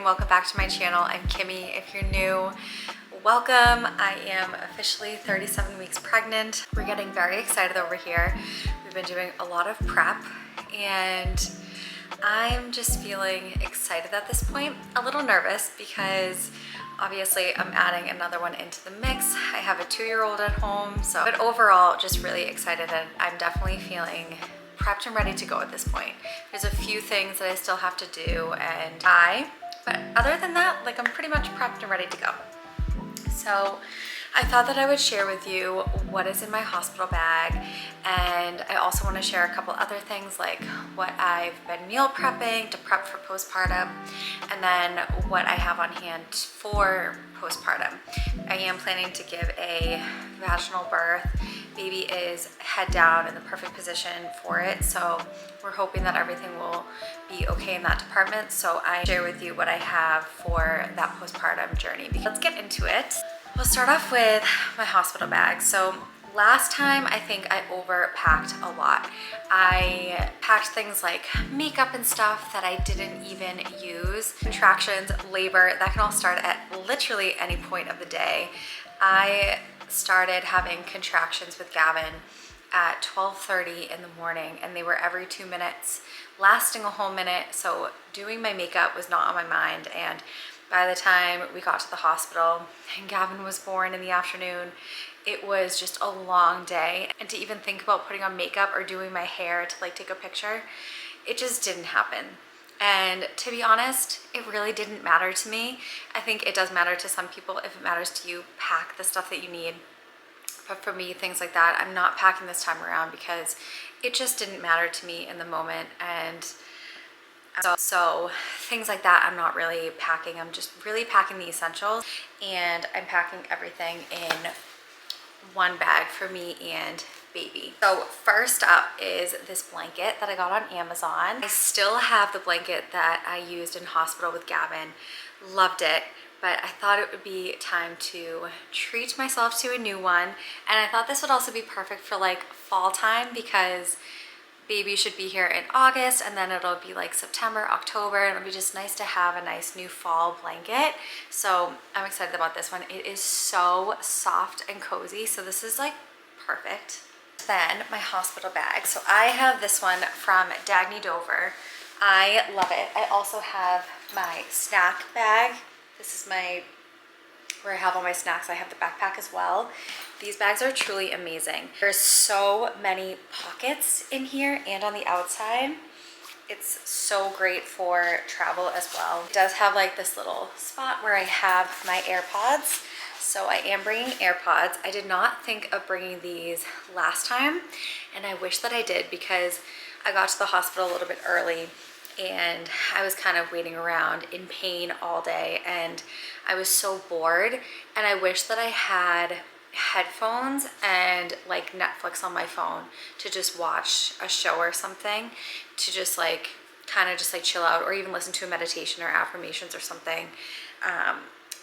and welcome back to my channel. I'm Kimmy. If you're new, welcome. I am officially 37 weeks pregnant. We're getting very excited over here. We've been doing a lot of prep and I'm just feeling excited at this point. A little nervous because obviously I'm adding another one into the mix. I have a 2-year-old at home, but overall just really excited, and I'm definitely feeling prepped and ready to go at this point. There's a few things that I still have to do but other than that, like, I'm pretty much prepped and ready to go. So I thought that I would share with you what is in my hospital bag, and I also want to share a couple other things like what I've been meal prepping to prep for postpartum, and then what I have on hand for postpartum. I am planning to give a vaginal birth. Baby is head down in the perfect position for it, so we're hoping that everything will be okay in that department. So I share with you what I have for that postpartum journey. Let's get into it. We'll start off with my hospital bag. So last time I think I overpacked a lot. I packed things like makeup and stuff that I didn't even use. Contractions, labor, that can all start at literally any point of the day. I started having contractions with Gavin at 12:30 in the morning, and they were every 2 minutes, lasting a whole minute. So doing my makeup was not on my mind, and by the time we got to the hospital and Gavin was born in the afternoon, it was just a long day. And to even think about putting on makeup or doing my hair to like take a picture, it just didn't happen. And to be honest, it really didn't matter to me. I think it does matter to some people. If it matters to you, pack the stuff that you need. But for me, things like that, I'm not packing this time around because it just didn't matter to me in the moment. And so things like that, I'm not really packing. I'm just really packing the essentials, and I'm packing everything in one bag for me and baby. So first up is this blanket that I got on Amazon. I still have the blanket that I used in hospital with Gavin. Loved it, but I thought it would be time to treat myself to a new one. And I thought this would also be perfect for like fall time because baby should be here in August, and then it'll be like September, October, and it'll be just nice to have a nice new fall blanket. So I'm excited about this one. It is so soft and cozy, so this is like perfect. Then my hospital bag. So I have this one from Dagny Dover. I love it. I also have my snack bag. This is where I have all my snacks. I have the backpack as well. These bags are truly amazing. There's so many pockets in here and on the outside. It's so great for travel as well. It does have like this little spot where I have my AirPods. So I am bringing AirPods. I did not think of bringing these last time, and I wish that I did because I got to the hospital a little bit early and I was kind of waiting around in pain all day, and I was so bored, and I wish that I had headphones and like Netflix on my phone to just watch a show or something, to just like kind of just like chill out, or even listen to a meditation or affirmations or something.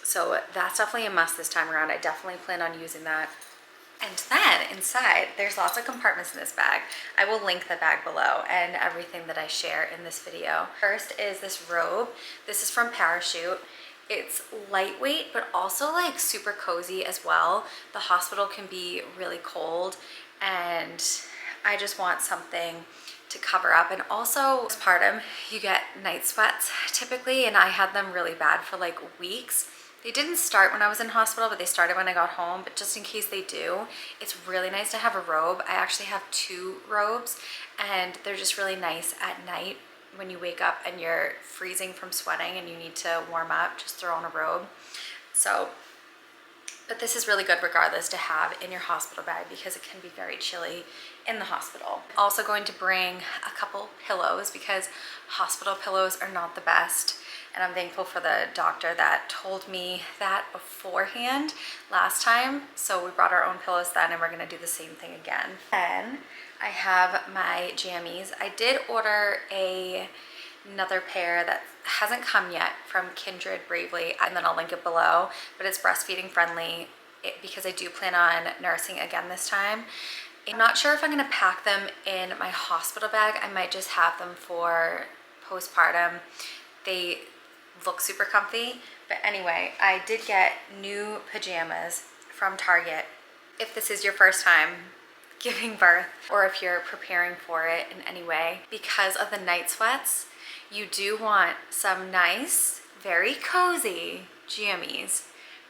So that's definitely a must this time around. I definitely plan on using that. And then inside, there's lots of compartments in this bag. I will link the bag below and everything that I share in this video. First is this robe. This is from Parachute. It's lightweight, but also like super cozy as well. The hospital can be really cold, and I just want something to cover up. And also postpartum, you get night sweats typically, and I had them really bad for like weeks. They didn't start when I was in hospital, but they started when I got home. But just in case they do, it's really nice to have a robe. I actually have 2 robes, and they're just really nice at night when you wake up and you're freezing from sweating and you need to warm up. Just throw on a robe. So, but this is really good regardless to have in your hospital bag because it can be very chilly in the hospital. I'm also going to bring a couple pillows because hospital pillows are not the best. And I'm thankful for the doctor that told me that beforehand last time. So we brought our own pillows then, and we're gonna do the same thing again. Then I have my jammies. I did order another pair that hasn't come yet from Kindred Bravely, and then I'll link it below, but it's breastfeeding friendly because I do plan on nursing again this time. I'm not sure if I'm gonna pack them in my hospital bag. I might just have them for postpartum. They look super comfy. But anyway, I did get new pajamas from Target. If this is your first time giving birth, or if you're preparing for it in any way, because of the night sweats, you do want some nice, very cozy jammies,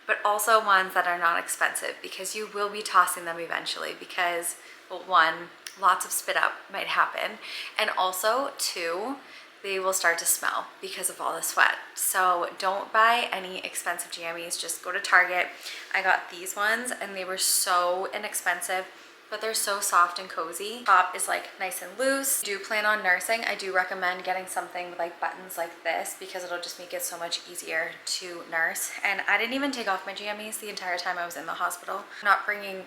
but also ones that are not expensive, because you will be tossing them eventually because, well, one, lots of spit up might happen, and also two, they will start to smell because of all the sweat. So don't buy any expensive jammies, just go to Target. I got these ones and they were so inexpensive, but they're so soft and cozy. Top is like nice and loose. Do plan on nursing, I do recommend getting something with like buttons like this, because it'll just make it so much easier to nurse. And I didn't even take off my jammies the entire time I was in the hospital. I'm not bringing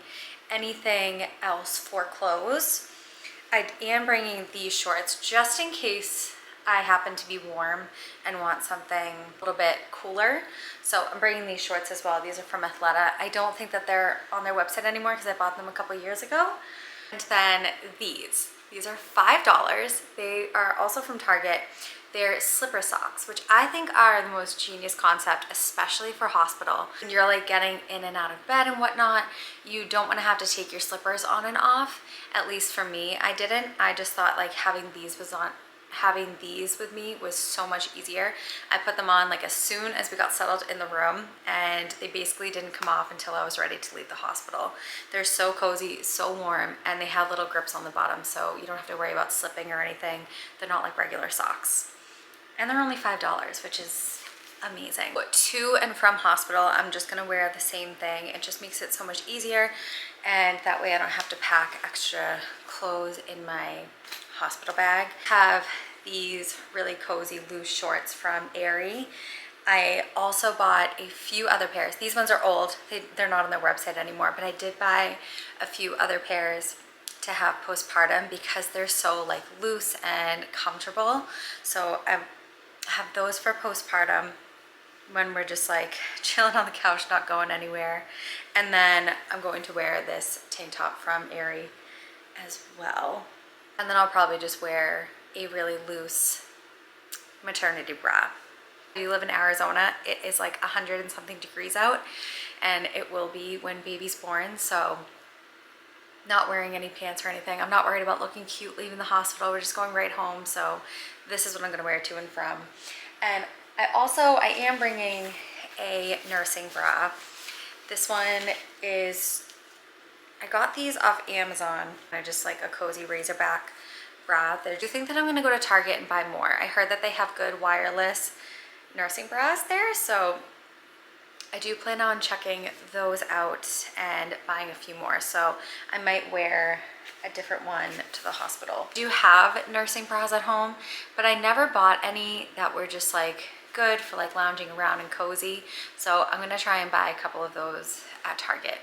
anything else for clothes. I am bringing these shorts just in case I happen to be warm and want something a little bit cooler. So I'm bringing these shorts as well. These are from Athleta. I don't think that they're on their website anymore because I bought them a couple years ago. And then these are $5. They are also from Target. They're slipper socks, which I think are the most genius concept, especially for hospital. When you're like getting in and out of bed and whatnot, you don't want to have to take your slippers on and off. At least for me, I didn't. I just thought like having these with me was so much easier. I put them on like as soon as we got settled in the room, and they basically didn't come off until I was ready to leave the hospital. They're so cozy, so warm, and they have little grips on the bottom, so you don't have to worry about slipping or anything. They're not like regular socks. And they're only $5, which is amazing. But to and from hospital, I'm just gonna wear the same thing. It just makes it so much easier, and that way I don't have to pack extra clothes in my hospital bag. Have these really cozy loose shorts from Aerie. I also bought a few other pairs. These ones are old. They're not on their website anymore, but I did buy a few other pairs to have postpartum because they're so like loose and comfortable. So I have those for postpartum when we're just like chilling on the couch, not going anywhere. And then I'm going to wear this tank top from Aerie as well. And then I'll probably just wear a really loose maternity bra. We live in Arizona. It is like 100 and something degrees out, and it will be when baby's born. So not wearing any pants or anything. I'm not worried about looking cute leaving the hospital. We're just going right home. So this is what I'm gonna wear to and from. And I am bringing a nursing bra. This one is, I got these off Amazon. They're just like a cozy Razorback bra. I do think that I'm gonna go to Target and buy more. I heard that they have good wireless nursing bras there, so I do plan on checking those out and buying a few more. So I might wear a different one to the hospital. I do have nursing bras at home, but I never bought any that were just like good for like lounging around and cozy. So I'm gonna try and buy a couple of those at Target.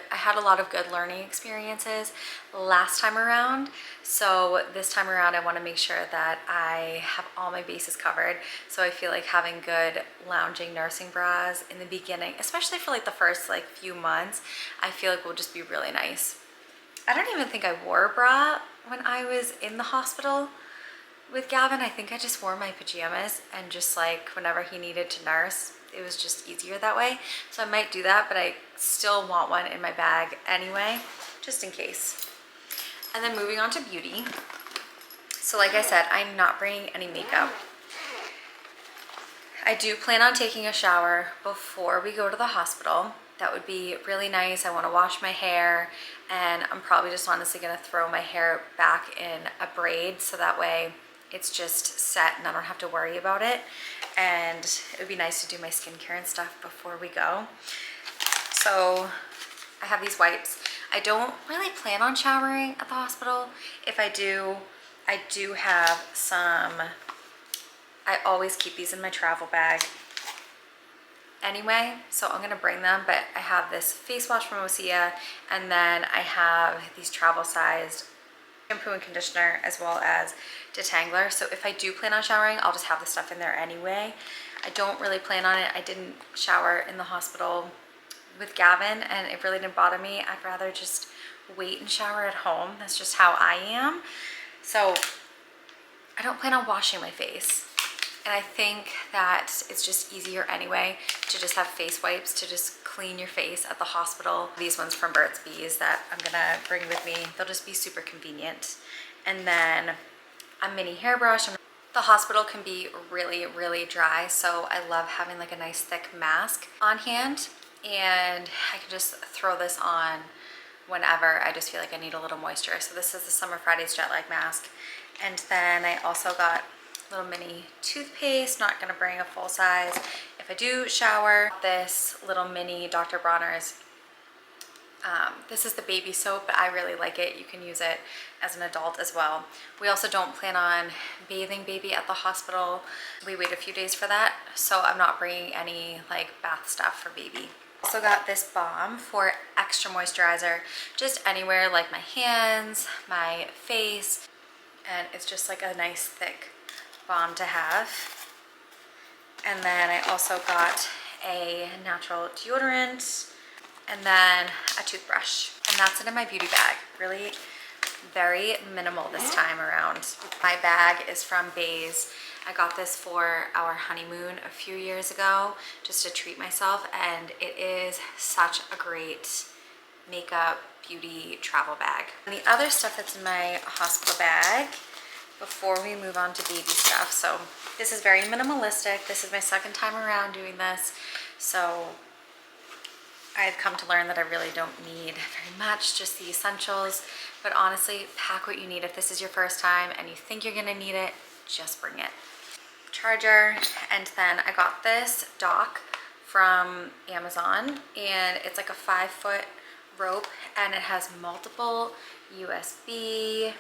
I had a lot of good learning experiences last time around, so this time around I want to make sure that I have all my bases covered. So I feel like having good lounging nursing bras in the beginning, especially for like the first like few months, I feel like will just be really nice. I don't even think I wore a bra when I was in the hospital with Gavin. I think I just wore my pajamas, and just like whenever he needed to nurse, it was just easier that way. So I might do that, but I still want one in my bag anyway, just in case. And then moving on to beauty. So like I said, I'm not bringing any makeup. I do plan on taking a shower before we go to the hospital. That would be really nice. I want to wash my hair, and I'm probably just honestly gonna throw my hair back in a braid, so that way it's just set and I don't have to worry about it. And it would be nice to do my skincare and stuff before we go. So I have these wipes. I don't really plan on showering at the hospital. If I do, I do have some, I always keep these in my travel bag anyway, so I'm gonna bring them. But I have this face wash from Osea, and then I have these travel sized shampoo and conditioner, as well as detangler. So if I do plan on showering, I'll just have the stuff in there anyway. I don't really plan on it. I didn't shower in the hospital with Gavin, and it really didn't bother me. I'd rather just wait and shower at home. That's just how I am. So I don't plan on washing my face. And I think that it's just easier anyway to just have face wipes to just clean your face at the hospital. These ones from Burt's Bees that I'm gonna bring with me, they'll just be super convenient. And then a mini hairbrush. The hospital can be really, really dry, so I love having like a nice thick mask on hand, and I can just throw this on whenever I just feel like I need a little moisture. So this is the Summer Fridays Jet Lag Mask. And then I also got little mini toothpaste, not gonna bring a full size if I do shower. This little mini Dr. Bronner's, this is the baby soap, but I really like it. You can use it as an adult as well. We also don't plan on bathing baby at the hospital. We wait a few days for that, so I'm not bringing any like bath stuff for baby. Also got this balm for extra moisturizer, just anywhere, like my hands, my face, and it's just like a nice thick balm to have. And then I also got a natural deodorant, and then a toothbrush, and that's it in my beauty bag. Really very minimal this time around. My bag is from Bays. I got this for our honeymoon a few years ago just to treat myself, and it is such a great makeup, beauty, travel bag. And the other stuff that's in my hospital bag before we move on to baby stuff. So this is very minimalistic. This is my second time around doing this, so I've come to learn that I really don't need very much, just the essentials. But honestly, pack what you need. If this is your first time and you think you're gonna need it, just bring it. Charger, and then I got this dock from Amazon, and it's like a 5-foot rope, and it has multiple USB,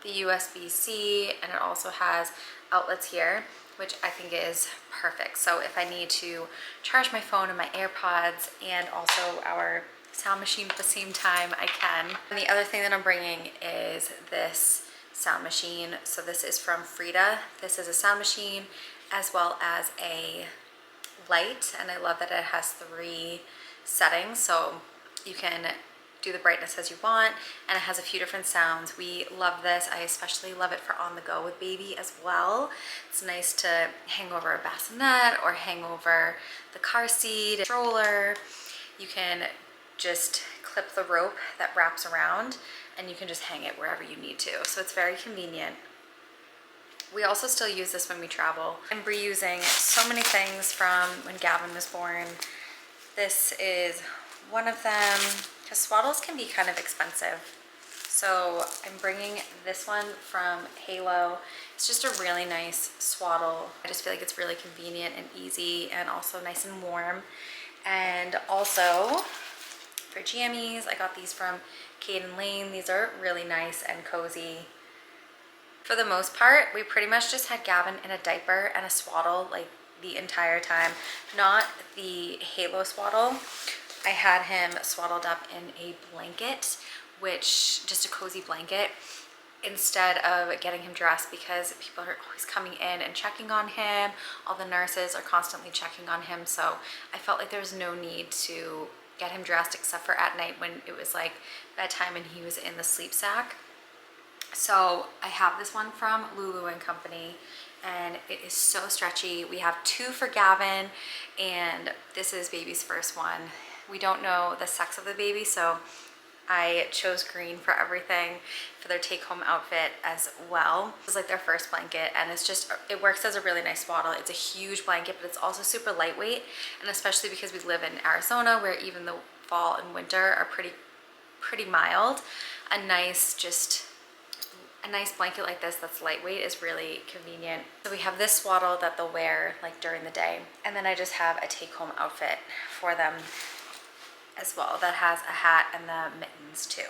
the USB-C, and it also has outlets here, which I think is perfect. So if I need to charge my phone and my AirPods and also our sound machine at the same time, I can. And the other thing that I'm bringing is this sound machine. So this is from Frida. This is a sound machine as well as a light, and I love that it has 3 settings, so you can do the brightness as you want, and it has a few different sounds. We love this. I especially love it for on the go with baby as well. It's nice to hang over a bassinet or hang over the car seat, stroller. You can just clip the rope that wraps around, and you can just hang it wherever you need to. So it's very convenient. We also still use this when we travel. I'm reusing so many things from when Gavin was born. This is one of them, because swaddles can be kind of expensive. So I'm bringing this one from Halo. It's just a really nice swaddle. I just feel like it's really convenient and easy, and also nice and warm. And also for jammies, I got these from Kate & Lane. These are really nice and cozy. For the most part, we pretty much just had Gavin in a diaper and a swaddle like the entire time. Not the Halo swaddle. I had him swaddled up in a blanket, which just a cozy blanket, instead of getting him dressed, because people are always coming in and checking on him. All the nurses are constantly checking on him, so I felt like there was no need to get him dressed except for at night when it was like bedtime and he was in the sleep sack. So I have this one from Lulu & Company, and it is so stretchy. We have 2 for Gavin, and this is baby's first one. We don't know the sex of the baby, so I chose green for everything for their take-home outfit as well. It was like their first blanket, and it's just, it works as a really nice swaddle. It's a huge blanket, but it's also super lightweight, and especially because we live in Arizona, where even the fall and winter are pretty mild, a nice blanket like this that's lightweight is really convenient. So we have this swaddle that they'll wear like during the day, and then I just have a take-home outfit for them as well that has a hat and the mittens too.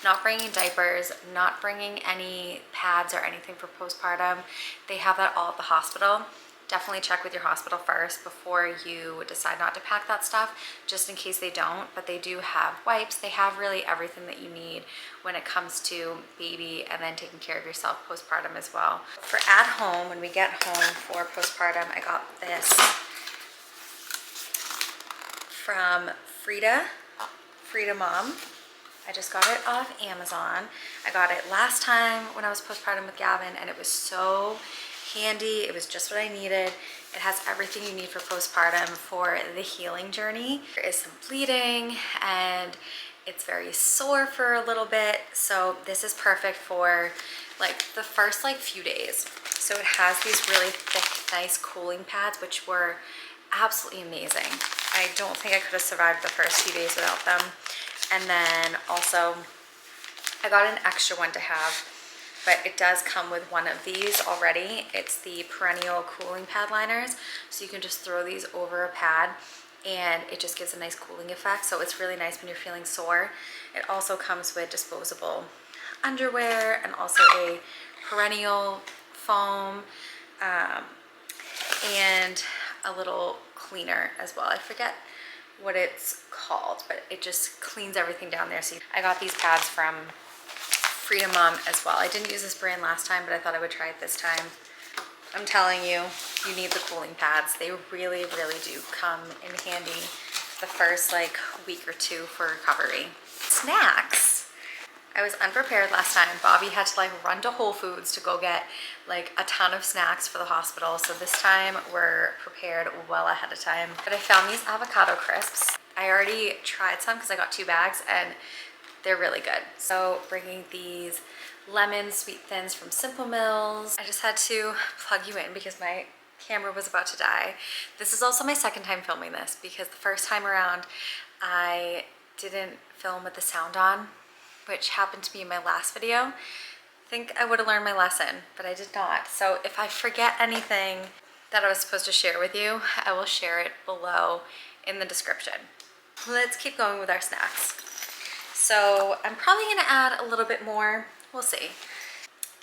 Not bringing diapers, not bringing any pads or anything for postpartum. They have that all at the hospital. Definitely check with your hospital first before you decide not to pack that stuff, just in case they don't. But they do have wipes. They have really everything that you need when it comes to baby and then taking care of yourself postpartum as well. For at home, when we get home for postpartum, I got this from Frida Mom. I just got it off Amazon. I got it last time when I was postpartum with Gavin, and it was so handy. It was just what I needed. It has everything you need for postpartum for the healing journey. There is some bleeding and it's very sore for a little bit. So this is perfect for like the first like few days. So it has these really thick, nice cooling pads, which were absolutely amazing. I don't think I could have survived the first few days without them. And then also I got an extra one to have, but it does come with one of these already. It's the perennial cooling pad liners. So you can just throw these over a pad and it just gives a nice cooling effect. So it's really nice when you're feeling sore. It also comes with disposable underwear and also a perennial foam and a little cleaner as well. I forget what it's called, but it just cleans everything down there. So I got these pads from Freedom Mom as well. I didn't use this brand last time, but I thought I would try it this time. I'm telling you, you need the cooling pads. They really, really do come in handy the first like week or two for recovery. Snacks. I was unprepared last time. Bobby had to like run to Whole Foods to go get like a ton of snacks for the hospital. So this time we're prepared well ahead of time. But I found these avocado crisps. I already tried some because I got 2 bags and they're really good. So bringing these lemon sweet thins from Simple Mills. I just had to plug you in because my camera was about to die. This is also my second time filming this because the first time around I didn't film with the sound on, which happened to me in my last video. I think I would have learned my lesson, but I did not. So if I forget anything that I was supposed to share with you, I will share it below in the description. Let's keep going with our snacks. So I'm probably gonna add a little bit more, we'll see.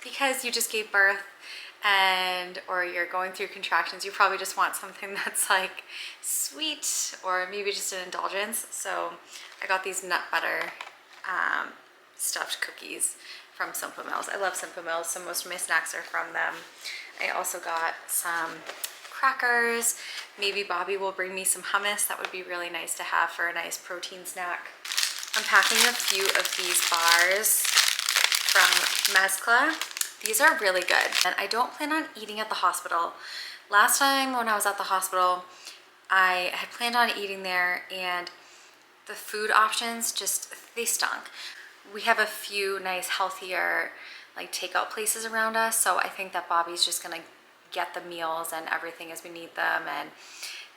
Because you just gave birth or you're going through contractions, you probably just want something that's like sweet or maybe just an indulgence. So I got these nut butter stuffed cookies from Simple Mills. I love Simple Mills, so most of my snacks are from them. I also got some crackers. Maybe Bobby will bring me some hummus. That would be really nice to have for a nice protein snack. I'm packing a few of these bars from Mezcla. These are really good, and I don't plan on eating at the hospital. Last time when I was at the hospital, I had planned on eating there, and the food options just, they stunk. We have a few nice, healthier, like takeout places around us, so I think that Bobby's just gonna get the meals and everything as we need them, and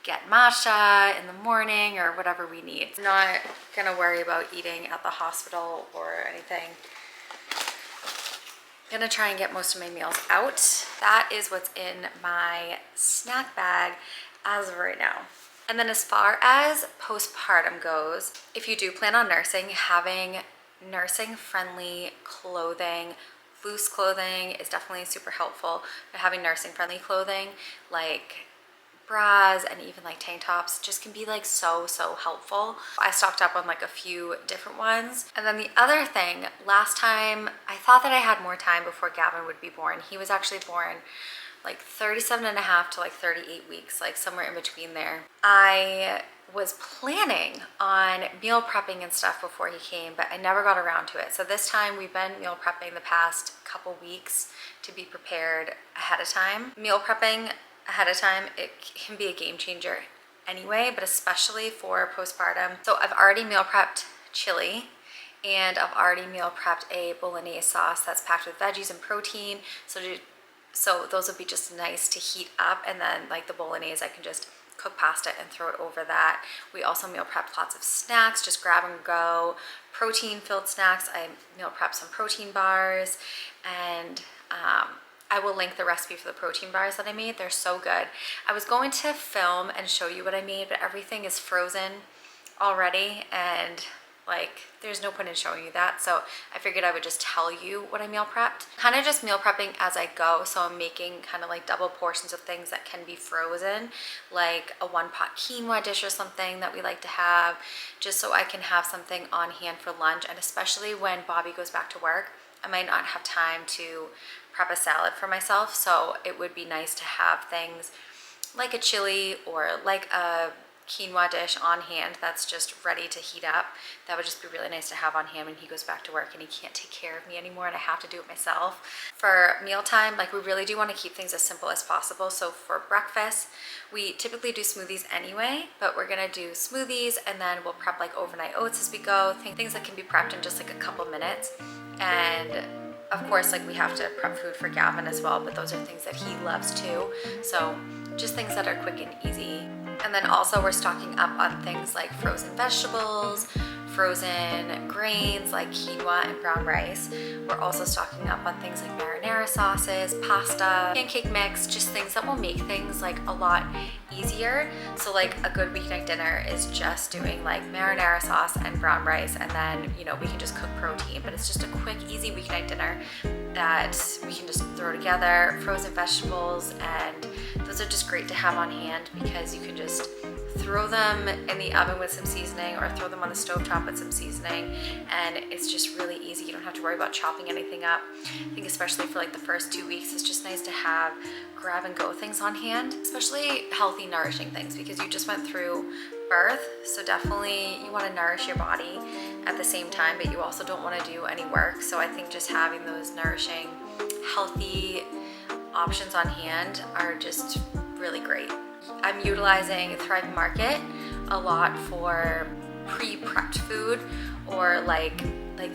get matcha in the morning or whatever we need. I'm not gonna worry about eating at the hospital or anything. I'm gonna try and get most of my meals out. That is what's in my snack bag as of right now. And then as far as postpartum goes, if you do plan on nursing, having nursing friendly clothing, loose clothing is definitely super helpful. But having nursing friendly clothing like bras and even like tank tops just can be like so helpful. I stocked up on like a few different ones. And then the other thing, last time I thought that I had more time before Gavin would be born. He was actually born like 37 and a half to like 38 weeks, like somewhere in between there. I was planning on meal prepping and stuff before he came, but I never got around to it. So this time we've been meal prepping the past couple weeks to be prepared ahead of time. Meal prepping ahead of time, it can be a game changer anyway, but especially for postpartum. So I've already meal prepped chili, and I've already meal prepped a bolognese sauce that's packed with veggies and protein. So those would be just nice to heat up, and then like the bolognese, I can just cook pasta and throw it over that. We also meal prepped lots of snacks, just grab and go, protein filled snacks. I meal prepped some protein bars, and I will link the recipe for the protein bars that I made. They're so good. I was going to film and show you what I made, but everything is frozen already, and like there's no point in showing you that. So I figured I would just tell you what I meal prepped. Kind of just meal prepping as I go. So I'm making kind of like double portions of things that can be frozen, like a 1-pot quinoa dish or something that we like to have, just so I can have something on hand for lunch. And especially when Bobby goes back to work, I might not have time to prep a salad for myself. So it would be nice to have things like a chili or like a quinoa dish on hand that's just ready to heat up. That would just be really nice to have on hand when he goes back to work and he can't take care of me anymore and I have to do it myself. For mealtime, like we really do want to keep things as simple as possible. So for breakfast, we typically do smoothies anyway, but we're gonna do smoothies and then we'll prep like overnight oats as we go, things that can be prepped in just like a couple minutes. And of course, like we have to prep food for Gavin as well, but those are things that he loves too. So just things that are quick and easy. And then also we're stocking up on things like frozen vegetables, frozen grains like quinoa and brown rice. We're also stocking up on things like marinara sauces, pasta, pancake mix, just things that will make things like a lot easier. So like a good weeknight dinner is just doing like marinara sauce and brown rice, and then, you know, we can just cook protein, but it's just a quick, easy weeknight dinner that we can just throw together. Frozen vegetables, and those are just great to have on hand because you can just throw them in the oven with some seasoning or throw them on the stovetop with some seasoning, and it's just really easy. You don't have to worry about chopping anything up. I think especially for like the first 2 weeks, it's just nice to have grab and go things on hand, especially healthy, nourishing things, because you just went through birth. So definitely you want to nourish your body at the same time, but you also don't want to do any work. So I think just having those nourishing, healthy options on hand are just really great. I'm utilizing Thrive Market a lot for pre-prepped food, or like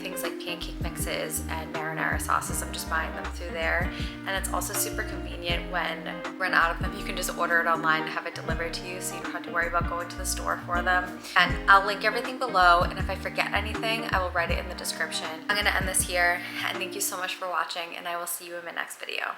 things like pancake mixes and marinara sauces. I'm just buying them through there, and it's also super convenient when you run out of them. You can just order it online and have it delivered to you, so you don't have to worry about going to the store for them. And I'll link everything below, and if I forget anything, I will write it in the description. I'm gonna end this here, and thank you so much for watching, and I will see you in my next video.